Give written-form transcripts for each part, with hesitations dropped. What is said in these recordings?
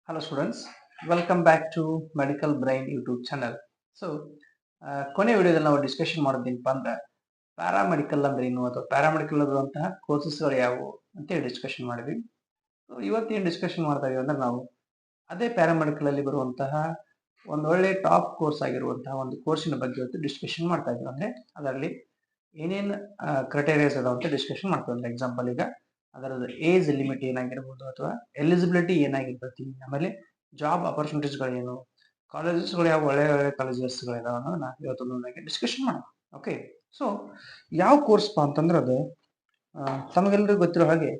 Hello students, welcome back to Medical Brain YouTube channel. So, ಕೊನೆ ವಿಡಿಯೋದಲ್ಲಿ ನಾವು discussion ಮಾಡೋದೇನಪ್ಪ ಅಂದ್ರೆ ಪ್ಯಾರಾಮೆಡಿಕಲ್ ಅಂದ್ರೆ ಏನು ಅಥವಾ ಪ್ಯಾರಾಮೆಡಿಕಲ್ ಇರುವಂತಹ ಕೋರ್ಸಸ್ಗಳು ಯಾವುವು ಅಂತೇಳಿ ಡಿಸ್ಕಷನ್ ಮಾಡಿದ್ವಿ. ಸೊ ಇವತ್ತೇನು ಡಿಸ್ಕಷನ್ ಮಾಡ್ತಾ ಇದೀವಿ ಅಂದ್ರೆ ನಾವು ಅದೇ ಪ್ಯಾರಾಮೆಡಿಕಲ್ ಅಲ್ಲಿ ಬರುವಂತಹ ಒಂದು ಒಳ್ಳೆ ಟಾಪ್ ಕೋರ್ಸ್ ಆಗಿರುವಂತಹ ಒಂದು ಕೋರ್ಸಿನ ಬಗ್ಗೆ ಇವತ್ತು ಡಿಸ್ಕಷನ್ ಮಾಡ್ತಾ ಇದೀವಿ. ಅಂದ್ರೆ ಅದರಲ್ಲಿ ಏನೇನು ಕ್ರೈಟೇರಿಯಾಸ್ ಅದಾವ ಅಂತ ಡಿಸ್ಕಷನ್ ಮಾಡ್ತೀವಿ. ಅಂದ್ರೆ ಎಕ್ಸಾಂಪಲ್ ಈಗ ಅದರದ್ದು ಏಜ್ ಲಿಮಿಟ್ ಏನಾಗಿರ್ಬೋದು ಅಥವಾ ಎಲಿಜಿಬಿಲಿಟಿ ಏನಾಗಿರ್ತೈತಿ, ಆಮೇಲೆ ಜಾಬ್ ಅಪರ್ಚುನಿಟೀಸ್ಗಳೇನು, ಕಾಲೇಜಸ್ಗಳು ಯಾವ ಒಳ್ಳೆ ಒಳ್ಳೆ ಕಾಲೇಜಸ್ಗಳಿದಾವ ಅನ್ನೋದನ್ನ ಇವತ್ತೊಂದೊಂದಾಗಿ ಡಿಸ್ಕಷನ್ ಮಾಡೋಣ. ಓಕೆ, ಸೊ ಯಾವ ಕೋರ್ಸ್ಪಾ ಅಂತಂದ್ರೆ ಅದು ತಮಗೆಲ್ಲರಿಗೂ ಗೊತ್ತಿರೋ ಹಾಗೆ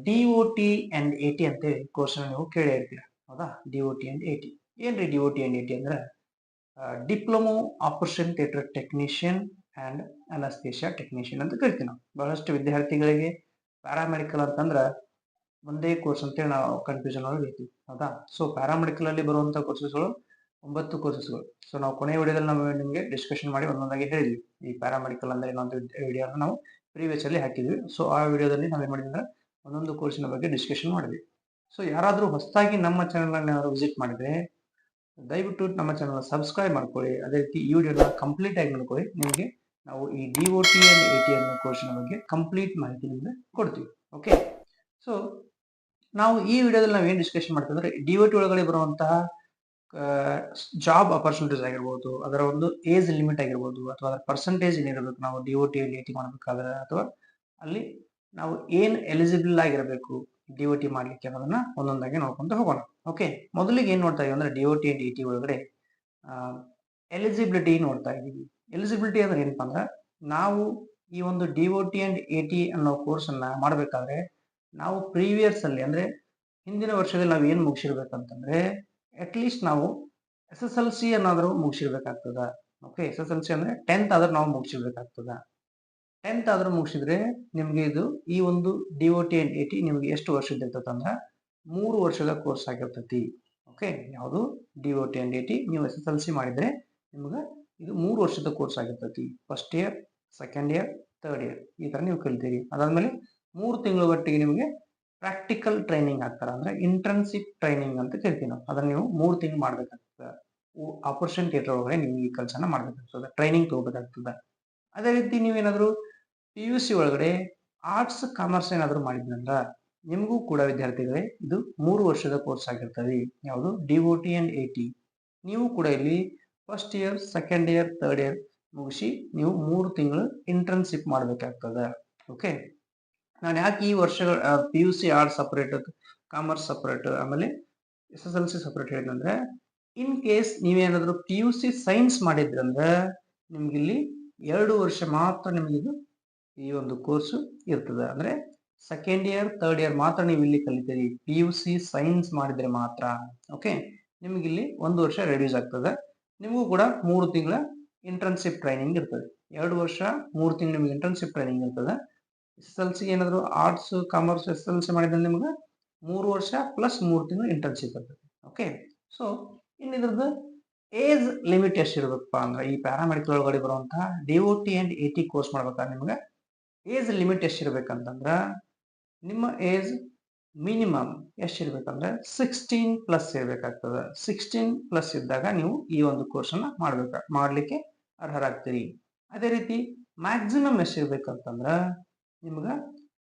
DOT&AT ಅಂತೇಳಿ ಕೋರ್ಸ್ನ ನೀವು ಕೇಳೇ ಇರ್ತೀರ, ಹೌದಾ? DOT&AT ಏನ್ರಿ DOT&AT ಅಂದ್ರೆ diploma operation theatre technician and anaesthesia technician ಅಂತ ಕರಿತೀವಿ ನಾವು. ಬಹಳಷ್ಟು ವಿದ್ಯಾರ್ಥಿಗಳಿಗೆ ಪ್ಯಾರಾಮೆಡಿಕಲ್ ಅಂತಂದ್ರೆ ಒಂದೇ ಕೋರ್ಸ್ ಅಂತೇಳಿ ನಾವು ಕನ್ಫ್ಯೂಷನ್ ಒಳಗೆ ಇರ್ತೀವಿ, ಹೌದಾ? ಸೊ ಪ್ಯಾರಾಮೆಡಿಕಲ್ ಅಲ್ಲಿ ಬರುವಂತಹ ಕೋರ್ಸಸ್ಗಳು 9 ಕೋರ್ಸಸ್ಗಳು. ಸೊ ನಾವು ಕೊನೆಯ ವಿಡಿಯೋದಲ್ಲಿ ನಾವು ನಿಮಗೆ ಡಿಸ್ಕಷನ್ ಮಾಡಿ ಒಂದೊಂದಾಗಿ ಹೇಳಿದ್ವಿ ಈ ಪ್ಯಾರಾಮೆಡಿಕಲ್ ಅಂದ್ರೆ ಇನ್ನೊಂದು ವಿಡಿಯೋನ ನಾವು ಪ್ರೀವಿಯಸ್ ಅಲ್ಲಿ ಹಾಕಿದ್ವಿ. ಸೊ ಆ ವಿಡಿಯೋದಲ್ಲಿ ನಾವೇನ್ ಮಾಡಿದ್ವಿ ಅಂದ್ರೆ ಒಂದೊಂದು ಕೋರ್ಸಿನ ಬಗ್ಗೆ ಡಿಸ್ಕಷನ್ ಮಾಡಿದ್ವಿ. ಸೊ ಯಾರಾದ್ರೂ ಹೊಸದಾಗಿ ನಮ್ಮ ಚಾನೆಲ್ ಅನ್ನು ವಿಸಿಟ್ ಮಾಡಿದ್ರೆ ದಯವಿಟ್ಟು ನಮ್ಮ ಚಾನಲ್ ಸಬ್ಸ್ಕ್ರೈಬ್ ಮಾಡ್ಕೊಳ್ಳಿ. ಅದೇ ರೀತಿ ಈ ವಿಡಿಯೋನ ಕಂಪ್ಲೀಟ್ ಆಗಿ ನೋಡ್ಕೊಳ್ಳಿ. ನಿಮಗೆ ನಾವು ಈ DOT&AT ಅನ್ನೋ ಕೋರ್ಸಿನ ಬಗ್ಗೆ ಕಂಪ್ಲೀಟ್ ಮಾಹಿತಿ ನಿಮಗೆ ಕೊಡ್ತೀವಿ. ಓಕೆ, ಸೊ ನಾವು ಈ ವಿಡಿಯೋದಲ್ಲಿ ನಾವು ಏನು ಡಿಸ್ಕಷನ್ ಮಾಡ್ತೀವಿ ಅಂದ್ರೆ DOT ಒಳಗಡೆ ಬರುವಂತಹ ಜಾಬ್ ಅಪರ್ಚುನಿಟೀಸ್ ಆಗಿರ್ಬೋದು, ಅದರ ಒಂದು ಏಜ್ ಲಿಮಿಟ್ ಆಗಿರ್ಬೋದು, ಅಥವಾ ಅದರ ಪರ್ಸೆಂಟೇಜ್ ಏನಿರಬೇಕು ನಾವು DOT&AT ಮಾಡಬೇಕಾದ್ರೆ, ಅಥವಾ ಅಲ್ಲಿ ನಾವು ಏನ್ ಎಲಿಜಿಬಲ್ ಆಗಿರಬೇಕು DOT ಮಾಡ್ಲಿಕ್ಕೆ ಅನ್ನೋದನ್ನ ಒಂದೊಂದಾಗಿ ನೋಡ್ಕೊಂತ ಹೋಗೋಣ. ಓಕೆ, ಮೊದಲಿಗೆ ಏನ್ ನೋಡ್ತಾ ಇದೀವಿ ಅಂದ್ರೆ DOT&AT ಒಳಗಡೆ ಎಲಿಜಿಬಿಲಿಟಿ ನೋಡ್ತಾ ಇದೀವಿ. ಎಲಿಜಿಬಿಲಿಟಿ ಅಂದ್ರೆ ಏನಪ್ಪಾ ಅಂದ್ರೆ ನಾವು ಈ ಒಂದು DOT&AT ಅನ್ನೋ ಕೋರ್ಸ್ ಅನ್ನ ಮಾಡಬೇಕಾದ್ರೆ ನಾವು ಪ್ರೀವಿಯಸ್ ಅಲ್ಲಿ ಅಂದ್ರೆ ಹಿಂದಿನ ವರ್ಷದಲ್ಲಿ ನಾವು ಏನ್ ಮುಗಿಸಿರ್ಬೇಕಂತಂದ್ರೆ ಅಟ್ಲೀಸ್ಟ್ ನಾವು SSLC ಏನಾದರೂ ಮುಗಿಸಿರ್ಬೇಕಾಗ್ತದ. ಓಕೆ, SSLC ಅಂದ್ರೆ 10th ಆದ್ರೂ ನಾವು ಮುಗಿಸಿರ್ಬೇಕಾಗ್ತದ. 10th ಆದ್ರೂ ಮುಗಿಸಿದ್ರೆ ನಿಮ್ಗೆ ಇದು ಈ ಒಂದು DOT&AT ನಿಮ್ಗೆ ಎಷ್ಟು ವರ್ಷದ ಇರ್ತದೆ ಅಂದ್ರೆ 3 ವರ್ಷದ ಕೋರ್ಸ್ ಆಗಿರ್ತೈತಿ. ಓಕೆ, ಯಾವುದು DOT&AT ನೀವು SSLC ಮಾಡಿದ್ರೆ ನಿಮ್ಗೆ ಇದು 3 ವರ್ಷದ ಕೋರ್ಸ್ ಆಗಿರ್ತೈತಿ. First year, second year, third year ಈ ತರ ನೀವು ಕಲಿತೀರಿ. ಅದಾದ್ಮೇಲೆ 3 ತಿಂಗಳ ಒಟ್ಟಿಗೆ ನಿಮಗೆ ಪ್ರಾಕ್ಟಿಕಲ್ ಟ್ರೈನಿಂಗ್ ಆಗ್ತಾರ, ಅಂದ್ರೆ ಇಂಟರ್ನ್ಶಿಪ್ ಟ್ರೈನಿಂಗ್ ಅಂತ ಕರಿತೀವಿ ನಾವು. ಅದನ್ನ ನೀವು 3 ತಿಂಗಳು ಮಾಡ್ಬೇಕಾಗ್ತದೆ. ಆಪರೇಷನ್ ಥಿಯೇಟರ್ ಒಳಗಡೆ ನೀವು ಈ ಕೆಲಸನ ಮಾಡ್ಬೇಕಾಗ್ತದೆ, ಟ್ರೈನಿಂಗ್ ತಗೋಬೇಕಾಗ್ತದೆ. ಅದೇ ರೀತಿ ನೀವೇನಾದ್ರೂ PUC ಒಳಗಡೆ ಆರ್ಟ್ಸ್ ಕಾಮರ್ಸ್ ಏನಾದ್ರು ಮಾಡಿದ್ರಂದ್ರ ನಿಮಗೂ ಕೂಡ ವಿದ್ಯಾರ್ಥಿಗಳೇ ಇದು 3 ವರ್ಷದ ಕೋರ್ಸ್ ಆಗಿರ್ತದೆ. ಯಾವುದು DOT&AT. ನೀವು ಕೂಡ ಇಲ್ಲಿ first year, second year, third year ಮುಗಿಸಿ ನೀವು 3 ತಿಂಗಳು ಇಂಟರ್ನ್ಶಿಪ್ ಮಾಡ್ಬೇಕಾಗ್ತದೆ. ಓಕೆ, ನಾನು ಯಾಕೆ ಈ ವರ್ಷಗಳ PUC arts separate, commerce separate, ಆಮೇಲೆ SSLC ಸಪರೇಟ್ ಹೇಳಿದಂದ್ರೆ ಇನ್ ಕೇಸ್ ನೀವೇನಾದ್ರೂ PUC ಸೈನ್ಸ್ ಮಾಡಿದ್ರಂದ್ರೆ ನಿಮ್ಗಿಲ್ಲಿ 2 ವರ್ಷ ಮಾತ್ರ ನಿಮಗಿದು ಈ ಒಂದು ಕೋರ್ಸ್ ಇರ್ತದೆ. ಅಂದ್ರೆ ಸೆಕೆಂಡ್ ಇಯರ್, ಥರ್ಡ್ ಇಯರ್ ಮಾತ್ರ ನೀವು ಇಲ್ಲಿ ಕಲಿತೀರಿ PUC ಸೈನ್ಸ್ ಮಾಡಿದ್ರೆ ಮಾತ್ರ. ಓಕೆ, ನಿಮಗಿಲ್ಲಿ 1 ವರ್ಷ ರೆಡ್ಯೂಸ್ ಆಗ್ತದೆ. ನಿಮಗೂ ಕೂಡ 3 ತಿಂಗಳ ಇಂಟರ್ನ್ಶಿಪ್ ಟ್ರೈನಿಂಗ್ ಇರ್ತದೆ. 2 ವರ್ಷ 3 ತಿಂಗಳು ನಿಮ್ಗೆ ಇಂಟರ್ನ್ಶಿಪ್ ಟ್ರೈನಿಂಗ್ ಇರ್ತದೆ. SSLC ಏನಾದ್ರು ಆರ್ಟ್ಸ್ ಕಾಮರ್ಸ್ SSLC ಮಾಡಿದ್ರೆ ನಿಮ್ಗೆ 3 ವರ್ಷ ಪ್ಲಸ್ 3 ತಿಂಗಳು ಇಂಟರ್ನ್ಶಿಪ್ ಇರ್ತದೆ. ಓಕೆ, ಸೊ ಇನ್ನು ಇದ್ರದ್ದು ಏಜ್ ಲಿಮಿಟ್ ಎಷ್ಟಿರ್ಬೇಕಪ್ಪ ಅಂದ್ರೆ ಈ ಪ್ಯಾರಾಮೆಡಿಕಲ್ ಒಳಗಡೆ ಬರುವಂತಹ DOT&AT ಕೋರ್ಸ್ ಮಾಡ್ಬೇಕಾದ್ರೆ ನಿಮ್ಗೆ ಏಜ್ ಲಿಮಿಟ್ ಎಷ್ಟಿರ್ಬೇಕಂತಂದ್ರ ನಿಮ್ಮ ಏಜ್ ಮಿನಿಮಮ್ ಎಷ್ಟಿರ್ಬೇಕಂದ್ರೆ 16 ಪ್ಲಸ್ ಇರ್ಬೇಕಾಗ್ತದೆ. 16 ಪ್ಲಸ್ ಇದ್ದಾಗ ನೀವು ಈ ಒಂದು ಕೋರ್ಸ್ ಅನ್ನ ಮಾಡ್ಲಿಕ್ಕೆ ಅರ್ಹರಾಗ್ತೀರಿ. ಅದೇ ರೀತಿ ಮ್ಯಾಕ್ಸಿಮಮ್ ಎಷ್ಟಿರ್ಬೇಕಂತಂದ್ರ ನಿಮ್ಗ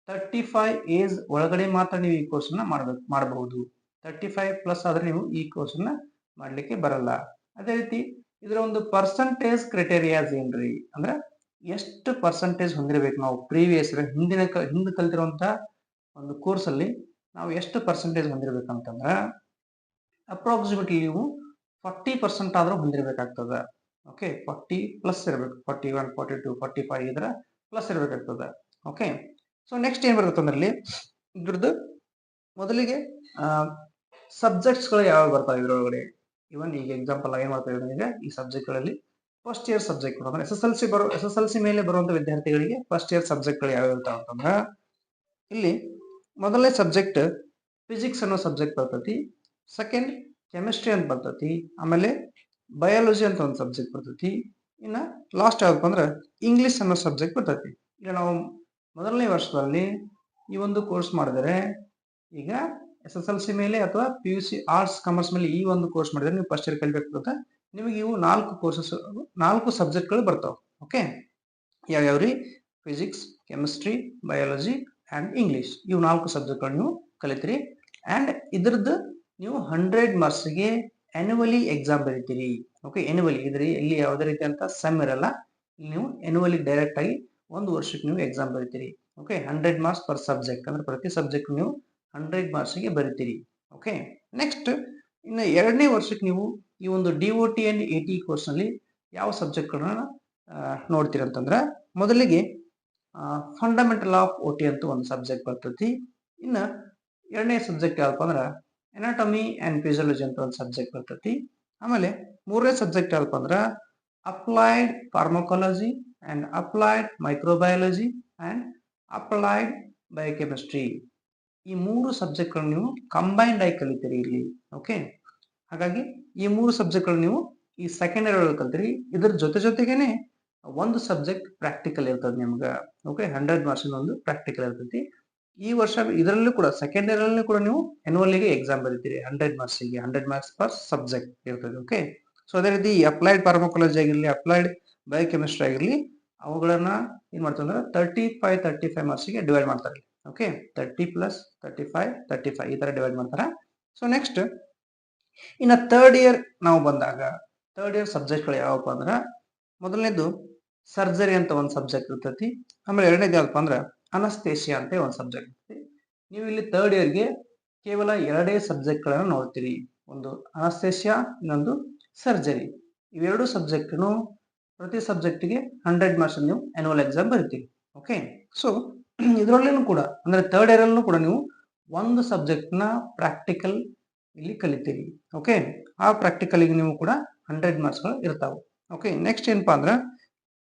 35 ಏಜ್ ಒಳಗಡೆ ಮಾತ್ರ ನೀವು ಈ ಕೋರ್ಸ್ ಅನ್ನ ಮಾಡಬಹುದು. 35 ಪ್ಲಸ್ ಆದ್ರೆ ನೀವು ಈ ಕೋರ್ಸ್ ಅನ್ನ ಮಾಡ್ಲಿಕ್ಕೆ ಬರಲ್ಲ. ಅದೇ ರೀತಿ ಇದರ ಒಂದು ಪರ್ಸೆಂಟೇಜ್ ಕ್ರೈಟೇರಿಯಾಸ್ ಏನ್ರಿ ಅಂದ್ರೆ ಎಷ್ಟು ಪರ್ಸೆಂಟೇಜ್ ಹೊಂದಿರಬೇಕು ನಾವು ಪ್ರೀವಿಯಸ್ ಹಿಂದೆ ಕಲ್ತಿರುವಂತಹ ಒಂದು ಕೋರ್ಸ್ ಅಲ್ಲಿ ನಾವು ಎಷ್ಟು ಪರ್ಸೆಂಟೇಜ್ ಹೊಂದಿರಬೇಕಂತಂದ್ರ ಅಪ್ರಾಕ್ಸಿಮೇಟ್ಲಿ ನೀವು 40% ಆದ್ರೂ ಹೊಂದಿರಬೇಕಾಗ್ತದೆ. ಓಕೆ, 40 ಪ್ಲಸ್ ಇರಬೇಕು. 41, 42, 45 ಇದರ ಪ್ಲಸ್ ಇರಬೇಕಾಗ್ತದೆ. ಓಕೆ, ಸೊ ನೆಕ್ಸ್ಟ್ ಏನ್ ಬರುತ್ತೆ ಅಂದ್ರೆ ಇದ್ರದ್ದು ಮೊದಲಿಗೆ ಸಬ್ಜೆಕ್ಟ್ಸ್ ಗಳು ಯಾವ ಬರ್ತಾವೆ ಇದ್ರೊಳಗಡೆ. ಇವನ್ ಈಗ ಎಕ್ಸಾಂಪಲ್ ಏನ್ ಮಾಡ್ತಾ ಇದ್ರೆ ಈ ಸಬ್ಜೆಕ್ಟ್ ಗಳಲ್ಲಿ ಫಸ್ಟ್ ಇಯರ್ ಸಬ್ಜೆಕ್ಟ್ ಅಂದ್ರೆ SSLC ಮೇಲೆ ಬರುವಂತ ವಿದ್ಯಾರ್ಥಿಗಳಿಗೆ ಫಸ್ಟ್ ಇಯರ್ ಸಬ್ಜೆಕ್ಟ್ ಗಳು ಯಾವ ಇರ್ತಾವ ಅಂತಂದ್ರ ಇಲ್ಲಿ ಮೊದಲನೇ ಸಬ್ಜೆಕ್ಟ್ ಫಿಸಿಕ್ಸ್ ಅನ್ನೋ ಸಬ್ಜೆಕ್ಟ್ ಬರ್ತೈತಿ. ಸೆಕೆಂಡ್ ಕೆಮಿಸ್ಟ್ರಿ ಅಂತ ಬರ್ತೈತಿ. ಆಮೇಲೆ ಬಯಾಲಜಿ ಅಂತ ಒಂದು ಸಬ್ಜೆಕ್ಟ್ ಬರ್ತೈತಿ. ಇನ್ನ ಲಾಸ್ಟ್ ಯಾವ್ದಪ್ಪ ಅಂದ್ರೆ ಇಂಗ್ಲಿಷ್ ಅನ್ನೋ ಸಬ್ಜೆಕ್ಟ್ ಬರ್ತೈತಿ. ಈಗ ನಾವು ಮೊದಲನೇ ವರ್ಷದಲ್ಲಿ ಈ ಒಂದು ಕೋರ್ಸ್ ಮಾಡಿದರೆ ಈಗ SSLC ಮೇಲೆ ಅಥವಾ PUC ಆರ್ಟ್ಸ್ ಕಾಮರ್ಸ್ ಮೇಲೆ ಈ ಒಂದು ಕೋರ್ಸ್ ಮಾಡಿದ್ರೆ ನೀವು ಫಸ್ಟ್ ಇಯರ್ ಕಲಿಬೇಕಾಗುತ್ತೆ. ನಿಮಗೆ ಇವು 4 ಕೋರ್ಸಸ್ 4 ಸಬ್ಜೆಕ್ಟ್ಗಳು ಬರ್ತಾವೆ. ಓಕೆ, ಯಾವ್ಯಾವ್ರಿ? Physics, chemistry, biology and English. ಇವು 4 ಸಬ್ಜೆಕ್ಟ್ಗಳು ನೀವು ಕಲಿತೀರಿ. ಆ್ಯಂಡ್ ಇದ್ರದ್ದು ನೀವು 100 ಮಾರ್ಕ್ಸ್ಗೆ ಆ್ಯನ್ಯುವಲಿ ಎಕ್ಸಾಮ್ ಬರೀತೀರಿ. ಓಕೆ, ಆ್ಯನ್ಯುವಲಿ ಇಲ್ಲಿ ಯಾವುದೇ ರೀತಿ ಅಂತ ಸೆಮ್ ಇರಲ್ಲ. ನೀವು ಆ್ಯನ್ಯುವಲಿ ಡೈರೆಕ್ಟ್ ಆಗಿ ಒಂದು ವರ್ಷಕ್ಕೆ ನೀವು ಎಕ್ಸಾಮ್ ಬರೀತೀರಿ. ಓಕೆ, 100 ಮಾರ್ಕ್ಸ್ ಪರ್ ಸಬ್ಜೆಕ್ಟ್, ಅಂದ್ರೆ ಪ್ರತಿ ಸಬ್ಜೆಕ್ಟ್ ನೀವು 100 ಮಾರ್ಕ್ಸ್ಗೆ ಬರೀತೀರಿ. ಓಕೆ, ನೆಕ್ಸ್ಟ್ ಇನ್ನು 2ನೇ ವರ್ಷಕ್ಕೆ ನೀವು ಈ ಒಂದು DOT ಆ್ಯಂಡ್ AT ಕೋರ್ಸ್ನಲ್ಲಿ ಯಾವ ಸಬ್ಜೆಕ್ಟ್ಗಳನ್ನ ನೋಡ್ತೀರಿ ಅಂತಂದ್ರೆ, ಮೊದಲಿಗೆ ಫಂಡಮೆಂಟಲ್ ಆಫ್ OT ಅಂತ ಒಂದು ಸಬ್ಜೆಕ್ಟ್ ಬರ್ತೈತಿ. ಇನ್ನು 2ನೇ ಸಬ್ಜೆಕ್ಟ್ ಯಾವಪ್ಪ ಅಂದ್ರೆ ಎನಾಟಮಿ ಆ್ಯಂಡ್ ಫಿಸಿಯಾಲಜಿ ಅಂತ ಒಂದು ಸಬ್ಜೆಕ್ಟ್ ಬರ್ತೈತಿ. ಆಮೇಲೆ 3ನೇ ಸಬ್ಜೆಕ್ಟ್ ಯಾವಪ್ಪ ಅಂದ್ರೆ applied pharmacology and applied microbiology and applied biochemistry. ಈ 3 ಸಬ್ಜೆಕ್ಟ್ಗಳನ್ನು ನೀವು ಕಂಬೈನ್ಡ್ ಆಗಿ ಕಲಿತೀರಿ ಇಲ್ಲಿ. ಓಕೆ, ಹಾಗಾಗಿ ಈ 3 ಸಬ್ಜೆಕ್ಟ್ಗಳು ನೀವು ಈ ಸೆಕೆಂಡ್ ಇಯರ್ ಒಳಗೆ ಕಲ್ತೀರಿ. ಇದ್ರ ಜೊತೆಗೇನೆ ಒಂದು ಸಬ್ಜೆಕ್ಟ್ ಪ್ರಾಕ್ಟಿಕಲ್ ಇರ್ತದೆ ನಿಮ್ಗೆ. ಓಕೆ, 100 ಮಾರ್ಕ್ಸಿನ ಒಂದು ಪ್ರಾಕ್ಟಿಕಲ್ ಇರ್ತೈತಿ. ಈ ವರ್ಷ ಇದರಲ್ಲೂ ಕೂಡ ಸೆಕೆಂಡ್ ಇಯರ್ ಅಲ್ಲಿ ಕೂಡ ನೀವು ಆನ್ಯುವಲ್ಗೆ ಎಕ್ಸಾಮ್ ಬರೀತೀರಿ. 100 ಮಾರ್ಕ್ಸಿಗೆ 100 ಮಾರ್ಕ್ಸ್ ಪರ್ ಸಬ್ಜೆಕ್ಟ್ ಇರ್ತದೆ. ಓಕೆ, ಸೊ ಅದೇ ರೀತಿ ಅಪ್ಲೈಡ್ ಫಾರ್ಮಕಾಲಜಿ ಆಗಿರಲಿ, ಅಪ್ಲೈಡ್ ಬಯೋಕೆಮಿಸ್ಟ್ರಿ ಆಗಿರಲಿ, ಅವುಗಳನ್ನ ಏನ್ ಮಾಡ್ತಾರೆ ಅಂದ್ರೆ 35 ಮಾರ್ಕ್ಸಿಗೆ ಡಿವೈಡ್ ಮಾಡ್ತಾರೆ. ಓಕೆ, 30 ಪ್ಲಸ್ 35 ಈ ತರ ಡಿವೈಡ್ ಮಾಡ್ತಾರೆ. ಸೊ ನೆಕ್ಸ್ಟ್ ಇನ್ನು 3rd ಇಯರ್ ನಾವು ಬಂದಾಗ 3rd ಇಯರ್ ಸಬ್ಜೆಕ್ಟ್ಗಳು ಯಾವಪ್ಪ ಅಂದ್ರೆ, ಮೊದಲನೇದು ಸರ್ಜರಿ ಅಂತ ಒಂದು ಸಬ್ಜೆಕ್ಟ್ ಇರ್ತೈತಿ. ಆಮೇಲೆ 2ನೇದು ಯಾವಪ್ಪ ಅಂದ್ರೆ ಅನಸ್ತೇಶಿಯಾ ಅಂತ ಒಂದು ಸಬ್ಜೆಕ್ಟ್ ಇರ್ತೈತಿ. ನೀವು ಇಲ್ಲಿ 3rd ಇಯರ್ಗೆ ಕೇವಲ 2 ಸಬ್ಜೆಕ್ಟ್ಗಳನ್ನು ನೋಡ್ತೀರಿ. ಒಂದು ಅನಸ್ತೇಶಿಯಾ, ಇನ್ನೊಂದು ಸರ್ಜರಿ. ಇವೆರಡು ಸಬ್ಜೆಕ್ಟ್ನು ಪ್ರತಿ ಸಬ್ಜೆಕ್ಟ್ಗೆ 100 ಮಾರ್ಕ್ಸ್ ನೀವು ಆನ್ಯುವಲ್ ಎಕ್ಸಾಮ್ ಬರೀತೀರಿ. ಓಕೆ, ಸೊ ಇದರಲ್ಲೂ ಕೂಡ ಅಂದ್ರೆ 3rd ಇಯರ್ ಅಲ್ಲೂ ಕೂಡ ನೀವು ಒಂದು ಸಬ್ಜೆಕ್ಟ್ನ ಪ್ರಾಕ್ಟಿಕಲ್ ಇಲ್ಲಿ ಕಲಿತೀರಿ. ಓಕೆ, ಆ ಪ್ರಾಕ್ಟಿಕಲ್ಗೆ ನೀವು ಕೂಡ 100 ಮಾರ್ಕ್ಸ್ಗಳು ಇರ್ತಾವೆ. ಓಕೆ, ನೆಕ್ಸ್ಟ್ ಏನಪ್ಪಾ ಅಂದ್ರೆ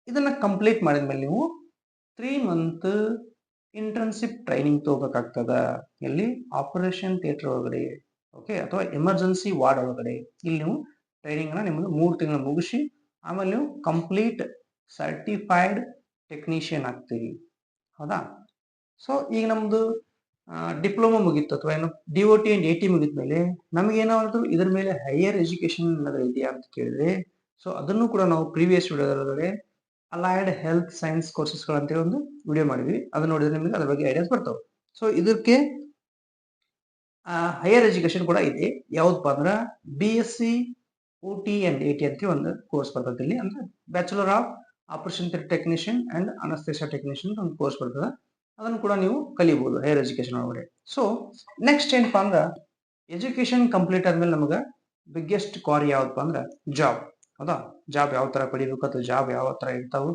ಇದನ್ನ ಕಂಪ್ಲೀಟ್ ಮಾಡಿದ್ಮೇಲೆ ನೀವು 3 ಮಂತ್ ಇಂಟರ್ನ್ಶಿಪ್ ಟ್ರೈನಿಂಗ್ ತಗೋಬೇಕಾಗ್ತದ. ಇಲ್ಲಿ ಆಪರೇಷನ್ ಥಿಯೇಟರ್ ಒಳಗಡೆ, ಓಕೆ, ಅಥವಾ ಎಮರ್ಜೆನ್ಸಿ ವಾರ್ಡ್ ಒಳಗಡೆ. ಇಲ್ಲಿ ನೀವು ಟ್ರೈನಿಂಗ್ ನಿಮ್ಮದು 3 ತಿಂಗಳು ಮುಗಿಸಿ ಆಮೇಲೆ ನೀವು ಕಂಪ್ಲೀಟ್ ಸರ್ಟಿಫೈಡ್ ಟೆಕ್ನಿಷಿಯನ್ ಆಗ್ತೀರಿ. ಹೌದಾ? ಸೊ ಈಗ ನಮ್ದು ಡಿಪ್ಲೊಮಾ ಮುಗೀತು ಅಥವಾ ಏನು DOT ಆ್ಯಂಡ್ AT ಮುಗಿದ್ಮೇಲೆ ನಮಗೇನಾದ್ರು ಇದ್ರ ಮೇಲೆ ಹೈಯರ್ ಎಜುಕೇಶನ್ ಏನಾದ್ರು ಇದೆಯಾ ಅಂತ ಕೇಳಿದ್ರೆ, ಸೊ ಅದನ್ನು ಕೂಡ ನಾವು ಪ್ರೀವಿಯಸ್ ವಿಡಿಯೋದೊಳಗಡೆ ಅಲೈಡ್ ಹೆಲ್ತ್ ಸೈನ್ಸ್ ಕೋರ್ಸಸ್ಗಳು ಅಂತೇಳಿ ಒಂದು ವಿಡಿಯೋ ಮಾಡಿದ್ವಿ. ಅದನ್ನ ನೋಡಿದ್ರೆ ನಿಮಗೆ ಅದ್ರ ಬಗ್ಗೆ ಐಡಿಯಾಸ್ ಬರ್ತಾವೆ. ಸೊ ಇದಕ್ಕೆ ಹೈಯರ್ ಎಜುಕೇಶನ್ ಕೂಡ ಇದೆ. ಯಾವ್ದಪ್ಪ ಅಂದ್ರೆ BSc OT ಆ್ಯಂಡ್ AT ಅಂತ ಒಂದು ಕೋರ್ಸ್ ಬರ್ತದೆ ಇಲ್ಲಿ. ಅಂದ್ರೆ bachelor of operation technician and anaesthesia technician ಒಂದು ಕೋರ್ಸ್ ಬರ್ತದೆ. ಅದನ್ನು ಕೂಡ ನೀವು ಕಲಿಬಹುದು ಹೈಯರ್ ಎಜುಕೇಶನ್ ಒಳಗಡೆ. ಸೊ ನೆಕ್ಸ್ಟ್ ಏನಪ್ಪಾ ಅಂದ್ರೆ ಎಜುಕೇಶನ್ ಕಂಪ್ಲೀಟ್ ಆದ್ಮೇಲೆ ನಮಗೆ ಬಿಗ್ಗೆಸ್ಟ್ ಕ್ವಾರಿ ಯಾವಪ್ಪ ಅಂದ್ರೆ ಜಾಬ್. ಹೌದಾ? ಜಾಬ್ ಯಾವ ತರ ಪಡಿಬೇಕು ಅಥವಾ ಜಾಬ್ ಯಾವ ತರ ಇರ್ತಾವೆ,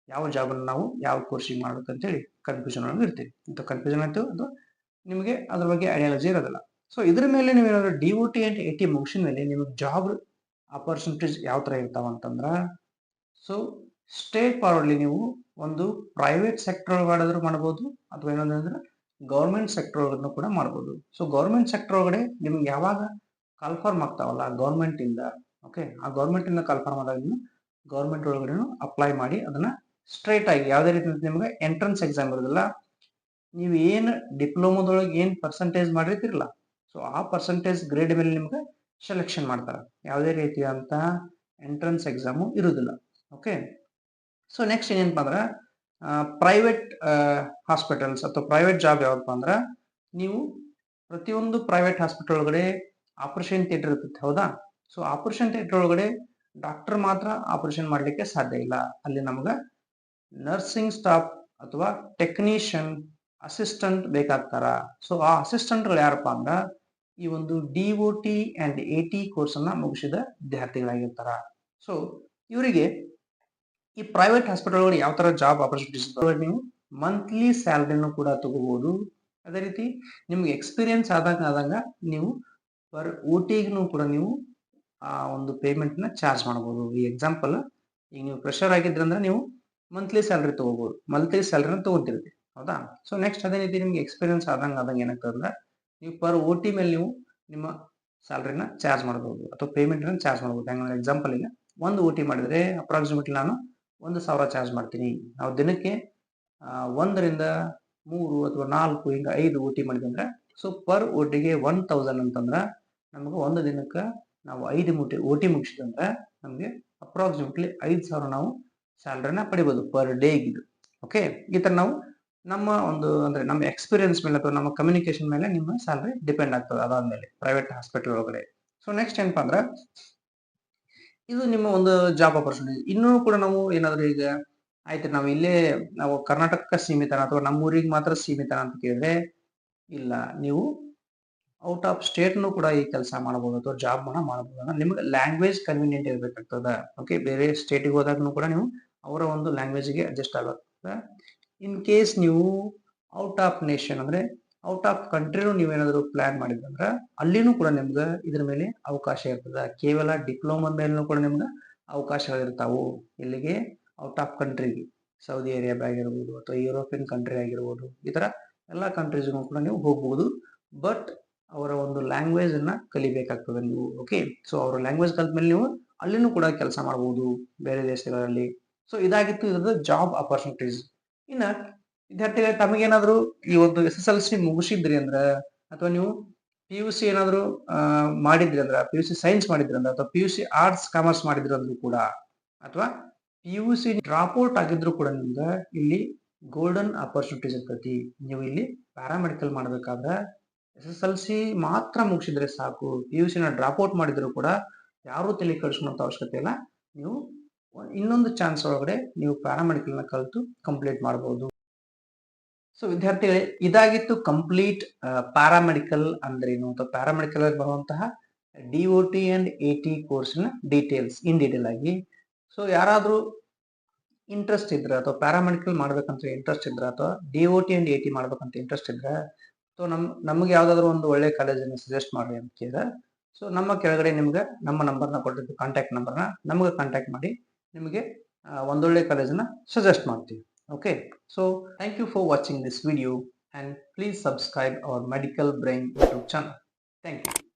ಯಾವ ಜಾಬ್ ಅನ್ನು ನಾವು ಯಾವ ಕೋರ್ಸಿಗೆ ಮಾಡ್ಬೇಕು ಅಂತೇಳಿ ಕನ್ಫ್ಯೂಷನ್ ಒಳಗೆ ಇರ್ತೀವಿ. ಇಂಥ ಕನ್ಫ್ಯೂಷನ್ ಆಯ್ತು ಅದು ನಿಮಗೆ ಅದ್ರ ಬಗ್ಗೆ ಐಡಿಯಾಲಜಿ ಇರೋದಿಲ್ಲ. ಸೊ ಇದ್ರ ಮೇಲೆ ನೀವೇನಾದ್ರು DOT ಆ್ಯಂಡ್ AT ಮುಗಿಸಿದ ಮೇಲೆ ನಿಮಗೆ ಜಾಬ್ ಆಪರ್ಚುನಿಟೀಸ್ ಯಾವ ತರ ಇರ್ತಾವ ಅಂತಂದ್ರ, ಸೊ ಸ್ಟೇಟ್ ಫಾರ್ವರ್ಡ್ಲಿ ನೀವು ಒಂದು ಪ್ರೈವೇಟ್ ಸೆಕ್ಟರ್ ಒಳಗಡೆ ಮಾಡ್ಬೋದು ಅಥವಾ ಏನಂದ್ರೆ ಗೌರ್ಮೆಂಟ್ ಸೆಕ್ಟರ್ ಒಳಗಡೆ ಕೂಡ ಮಾಡ್ಬೋದು. ಸೊ ಗೌರ್ಮೆಂಟ್ ಸೆಕ್ಟರ್ ಒಳಗಡೆ ನಿಮ್ಗೆ ಯಾವಾಗ ಕನ್ಫರ್ಮ್ ಆಗ್ತಾವಲ್ಲ ಗೌರ್ಮೆಂಟ್ ಇಂದ, ಓಕೆ, ಆ ಗೌರ್ಮೆಂಟ್ ಇಂದ ಕನ್ಫರ್ಮ್ ಆದಾಗ ನೀವು ಗೌರ್ಮೆಂಟ್ ಒಳಗಡೆ ಅಪ್ಲೈ ಮಾಡಿ ಅದನ್ನ ಸ್ಟ್ರೈಟ್ ಆಗಿ ಯಾವುದೇ ರೀತಿ ನಿಮಗೆ ಎಂಟ್ರೆನ್ಸ್ ಎಕ್ಸಾಮ್ ಇರೋದಿಲ್ಲ. ನೀವು ಏನು ಡಿಪ್ಲೊಮೋದೊಳಗೆ ಏನು ಪರ್ಸೆಂಟೇಜ್ ಮಾಡಿರ್ತಿರಲ್ಲ, ಸೊ ಆ ಪರ್ಸೆಂಟೇಜ್ ಗ್ರೇಡ್ ಮೇಲೆ ನಿಮ್ಗೆ ಸೆಲೆಕ್ಷನ್ ಮಾಡ್ತಾರೆ. ಯಾವುದೇ ರೀತಿಯಾದಂತ ಎಂಟ್ರೆನ್ಸ್ ಎಕ್ಸಾಮು ಇರುವುದಿಲ್ಲ. ಓಕೆ, ಸೊ ನೆಕ್ಸ್ಟ್ ಏನಪ್ಪ ಅಂದ್ರೆ ಪ್ರೈವೇಟ್ ಹಾಸ್ಪಿಟಲ್ಸ್ ಅಥವಾ ಪ್ರೈವೇಟ್ ಜಾಬ್ ಯಾವಪ್ಪ ಅಂದ್ರೆ, ನೀವು ಪ್ರತಿಯೊಂದು ಪ್ರೈವೇಟ್ ಹಾಸ್ಪಿಟಲ್ ಒಳಗಡೆ ಆಪರೇಷನ್ ಥಿಯೇಟರ್ ಇರ್ತೈತೆ. ಹೌದಾ? ಸೊ ಆಪರೇಷನ್ ಥಿಯೇಟರ್ ಒಳಗಡೆ ಡಾಕ್ಟರ್ ಮಾತ್ರ ಆಪರೇಷನ್ ಮಾಡಲಿಕ್ಕೆ ಸಾಧ್ಯ ಇಲ್ಲ. ಅಲ್ಲಿ ನಮ್ಗೆ ನರ್ಸಿಂಗ್ ಸ್ಟಾಫ್ ಅಥವಾ ಟೆಕ್ನಿಷಿಯನ್ ಅಸಿಸ್ಟೆಂಟ್ ಬೇಕಾಗ್ತಾರ. ಸೊ ಆ ಅಸಿಸ್ಟೆಂಟ್ಗಳು ಯಾರಪ್ಪ ಅಂದ್ರೆ ಈ ಒಂದು DOT ಆ್ಯಂಡ್ AT ಕೋರ್ಸ್ ಅನ್ನ ಮುಗಿಸಿದ ವಿದ್ಯಾರ್ಥಿಗಳಾಗಿರ್ತಾರ. ಸೊ ಇವರಿಗೆ ಈ ಪ್ರೈವೇಟ್ ಹಾಸ್ಪಿಟಲ್ ಒಳಗಡೆ ಯಾವ ತರ ಜಾಬ್ ಆಪರ್ಚುನಿಟೀಸ್ ನೀವು ಮಂತ್ಲಿ ಸ್ಯಾಲರಿನೂ ಕೂಡ ತಗೋಬಹುದು. ಅದೇ ರೀತಿ ನಿಮ್ಗೆ ಎಕ್ಸ್ಪೀರಿಯನ್ಸ್ ಆದಂಗ ನೀವು ಪರ್ OTಗೂ ಕೂಡ ನೀವು ಆ ಒಂದು ಪೇಮೆಂಟ್ ನ ಚಾರ್ಜ್ ಮಾಡಬಹುದು. ಈ ಎಕ್ಸಾಂಪಲ್, ಈಗ ನೀವು ಫ್ರೆಷರ್ ಆಗಿದ್ರಂದ್ರೆ ನೀವು ಮಂತ್ಲಿ ಸ್ಯಾಲರಿ ತಗೋಬಹುದು, ಮಂತ್ಲಿ ಸ್ಯಾಲರಿನ ತಗೋತಿರ್ತೀವಿ. ಹೌದಾ? ಸೊ ನೆಕ್ಸ್ಟ್ ಅದೇ ರೀತಿ ನಿಮ್ಗೆ ಎಕ್ಸ್ಪೀರಿಯನ್ಸ್ ಆದಂಗ ಏನಾಗ್ತದೆ ಅಂದ್ರೆ ನೀವು ಪರ್ OT ಮೇಲೆ ನೀವು ನಿಮ್ಮ ಸ್ಯಾಲರಿನ ಚಾರ್ಜ್ ಮಾಡಬಹುದು ಅಥವಾ ಪೇಮೆಂಟ್ ನ ಚಾರ್ಜ್ ಮಾಡಬಹುದು. ಹೆಂಗಂದ್ರೆ ಎಕ್ಸಾಂಪಲ್, ಈಗ ಒಂದು OT ಮಾಡಿದ್ರೆ ಅಪ್ರಾಕ್ಸಿಮೇಟ್ಲಿ ನಾನು 1,000 ಚಾರ್ಜ್ ಮಾಡ್ತೀನಿ. ನಾವು ದಿನಕ್ಕೆ 1 ರಿಂದ 3 ಅಥವಾ 4 ಹಿಂಗ 5 OT ಮಾಡಿದ್ರೆ ಸೊ ಪರ್ ಓಟಿಗೆ 1000 ಅಂತಂದ್ರೆ ನಮಗೆ ಒಂದು ದಿನಕ್ಕೆ ನಾವು 5 ಓಟಿ ಮುಗಿಸಿದಂದ್ರೆ ನಮಗೆ ಅಪ್ರಾಕ್ಸಿಮೇಟ್ಲಿ 5,000 ನಾವು ಸ್ಯಾಲ್ರಿನ ಪಡಿಬೋದು ಪರ್ ಡೇಗೆ. ಓಕೆ, ಈ ತರ ನಾವು ನಮ್ಮ ಒಂದು ಅಂದ್ರೆ ನಮ್ಮ ಎಕ್ಸ್ಪೀರಿಯನ್ಸ್ ಮೇಲೆ ಅಥವಾ ನಮ್ಮ ಕಮ್ಯುನಿಕೇಶನ್ ಮೇಲೆ ನಿಮ್ಮ ಸ್ಯಾಲ್ರಿ ಡಿಪೆಂಡ್ ಆಗ್ತದೆ ಅದಾದ್ಮೇಲೆ ಪ್ರೈವೇಟ್ ಹಾಸ್ಪಿಟಲ್ ಒಳಗಡೆ. ಸೊ ನೆಕ್ಸ್ಟ್ ಏನಪ್ಪಾ ಅಂದ್ರೆ ಇದು ನಿಮ್ಮ ಒಂದು ಜಾಬ್ ಆಪರ್ಚುನಿಟಿ. ಇನ್ನೂ ಕೂಡ ನಾವು ಏನಾದ್ರು ಈಗ ಆಯ್ತು ನಾವು ಇಲ್ಲೇ ನಾವು ಕರ್ನಾಟಕಕ್ಕೆ ಸೀಮಿತನ ಅಥವಾ ನಮ್ಮೂರಿಗೆ ಮಾತ್ರ ಸೀಮಿತನ ಅಂತ ಕೇಳಿದ್ರೆ ಇಲ್ಲ, ನೀವು ಔಟ್ ಆಫ್ ಸ್ಟೇಟ್ನು ಕೂಡ ಈ ಕೆಲಸ ಮಾಡಬಹುದು ಅಥವಾ ಜಾಬ್ ಮಾಡಬಹುದು. ನಿಮ್ಗೆ ಲ್ಯಾಂಗ್ವೇಜ್ ಕನ್ವಿನಿಯಂಟ್ ಇರಬೇಕಾಗ್ತದ. ಓಕೆ, ಬೇರೆ ಸ್ಟೇಟಿಗೆ ಹೋದಾಗೂ ಕೂಡ ನೀವು ಅವರ ಒಂದು ಲ್ಯಾಂಗ್ವೇಜ್ಗೆ ಅಡ್ಜಸ್ಟ್ ಆಗಬೇಕಾಗ್ತದೆ. ಇನ್ ಕೇಸ್ ನೀವು ಔಟ್ ಆಫ್ ನೇಷನ್ ಅಂದ್ರೆ ಔಟ್ ಆಫ್ ಕಂಟ್ರಿನೂ ನೀವೇನಾದ್ರು ಪ್ಲಾನ್ ಮಾಡಿದ್ರಂದ್ರೆ ಅಲ್ಲಿನೂ ಕೂಡ ನಿಮ್ಗೆ ಇದ್ರ ಮೇಲೆ ಅವಕಾಶ ಇರ್ತದೆ. ಕೇವಲ ಡಿಪ್ಲೊಮಾ ಮೇಲೂ ಕೂಡ ನಿಮ್ಗೆ ಅವಕಾಶಗಳಿರ್ತಾವು. ಇಲ್ಲಿಗೆ ಔಟ್ ಆಫ್ ಕಂಟ್ರಿಗೆ ಸೌದಿ ಅರೇಬಿಯಾ ಆಗಿರ್ಬೋದು ಅಥವಾ ಯುರೋಪಿಯನ್ ಕಂಟ್ರಿ ಆಗಿರ್ಬೋದು, ಈ ತರ ಎಲ್ಲ ಕಂಟ್ರೀಸ್ಗೂ ಕೂಡ ನೀವು ಹೋಗ್ಬೋದು. ಬಟ್ ಅವರ ಒಂದು ಲ್ಯಾಂಗ್ವೇಜ್ ಅನ್ನ ಕಲಿಬೇಕಾಗ್ತದೆ ನೀವು. ಓಕೆ, ಸೊ ಅವರ ಲ್ಯಾಂಗ್ವೇಜ್ ಕಲ್ತ್ಮೇಲೆ ನೀವು ಅಲ್ಲಿನೂ ಕೂಡ ಕೆಲಸ ಮಾಡಬಹುದು ಬೇರೆ ದೇಶಗಳಲ್ಲಿ. ಸೊ ಇದಾಗಿತ್ತು ಇದ್ರದ್ದು ಜಾಬ್ ಅಪರ್ಚುನಿಟೀಸ್. ಇನ್ನ ವಿದ್ಯಾರ್ಥಿಗಳು ತಮಗೇನಾದ್ರು ಈ ಒಂದು SSLC ಮುಗಿಸಿದ್ರಿ ಅಂದ್ರ ಅಥವಾ ನೀವು PUC ಏನಾದ್ರು ಮಾಡಿದ್ರಿ ಅಂದ್ರ, PUC ಸೈನ್ಸ್ ಮಾಡಿದ್ರಿ ಅಂದ್ರ ಅಥವಾ PUC ಆರ್ಟ್ಸ್ ಕಾಮರ್ಸ್ ಮಾಡಿದ್ರಿ ಅಂದ್ರೂ ಕೂಡ ಅಥವಾ PUC ಡ್ರಾಪ್ ಔಟ್ ಆಗಿದ್ರು ಕೂಡ ನಿಮ್ಗೆ ಇಲ್ಲಿ ಗೋಲ್ಡನ್ ಅಪರ್ಚುನಿಟೀಸ್ ಇರ್ತೈತಿ. ನೀವು ಇಲ್ಲಿ ಪ್ಯಾರಾಮೆಡಿಕಲ್ ಮಾಡ್ಬೇಕಾದ್ರೆ SSLC ಮಾತ್ರ ಮುಗಿಸಿದ್ರೆ ಸಾಕು. PUC ನ ಡ್ರಾಪ್ ಔಟ್ ಮಾಡಿದ್ರು ಕೂಡ ಯಾರು ತಲೆ ಕೆಡಿಸ್ಕೊಳ್ಳುವಂತ ಅವಶ್ಯಕತೆ ಇಲ್ಲ. ನೀವು ಇನ್ನೊಂದು ಚಾನ್ಸ್ ಒಳಗಡೆ ನೀವು ಪ್ಯಾರಾಮೆಡಿಕಲ್ ನ ಕಲಿತು ಕಂಪ್ಲೀಟ್ ಮಾಡಬಹುದು. ಸೊ ವಿದ್ಯಾರ್ಥಿಗಳೇ, ಇದಾಗಿತ್ತು ಕಂಪ್ಲೀಟ್ ಪ್ಯಾರಾಮೆಡಿಕಲ್ ಅಂದ್ರೇನು ಅಥವಾ ಪ್ಯಾರಾಮೆಡಿಕಲ್ ಅಲ್ಲಿ ಬರುವಂತಹ DOT ಅಂಡ್ AT ಕೋರ್ಸ್ ನ ಡೀಟೇಲ್ಸ್ ಇನ್ ಡೀಟೇಲ್ ಆಗಿ. ಸೊ ಯಾರಾದ್ರೂ ಇಂಟ್ರೆಸ್ಟ್ ಇದ್ರೆ ಅಥವಾ ಪ್ಯಾರಾಮೆಡಿಕಲ್ ಮಾಡ್ಬೇಕಂತ ಇಂಟ್ರೆಸ್ಟ್ ಇದ್ರೆ ಅಥವಾ DOT ಅಂಡ್ AT ಮಾಡ್ಬೇಕಂತ ಇಂಟ್ರೆಸ್ಟ್ ಇದ್ರೆ ಸೊ ನಮ್ಗೆ ಯಾವ್ದಾದ್ರು ಒಂದು ಒಳ್ಳೆ ಕಾಲೇಜನ್ನು ಸಜೆಸ್ಟ್ ಮಾಡಿ ಅಂತ ಕೇಳಿದ್ರೆ ಸೊ ನಮ್ಮ ಕೆಳಗಡೆ ನಿಮ್ಗೆ ನಮ್ಮ ನಂಬರ್ನ ಕೊಟ್ಟಿದ್ದು ಕಾಂಟ್ಯಾಕ್ಟ್ ನಂಬರ್ನ ನಮ್ಗೆ ಕಾಂಟ್ಯಾಕ್ಟ್ ಮಾಡಿ ನಿಮಗೆ ಒಂದೊಳ್ಳೆ ಕಾಲೇಜನ್ನ ಸಜೆಸ್ಟ್ ಮಾಡ್ತೀವಿ. Okay, so thank you for watching this video and please subscribe our Medical Brain YouTube channel. Thank you.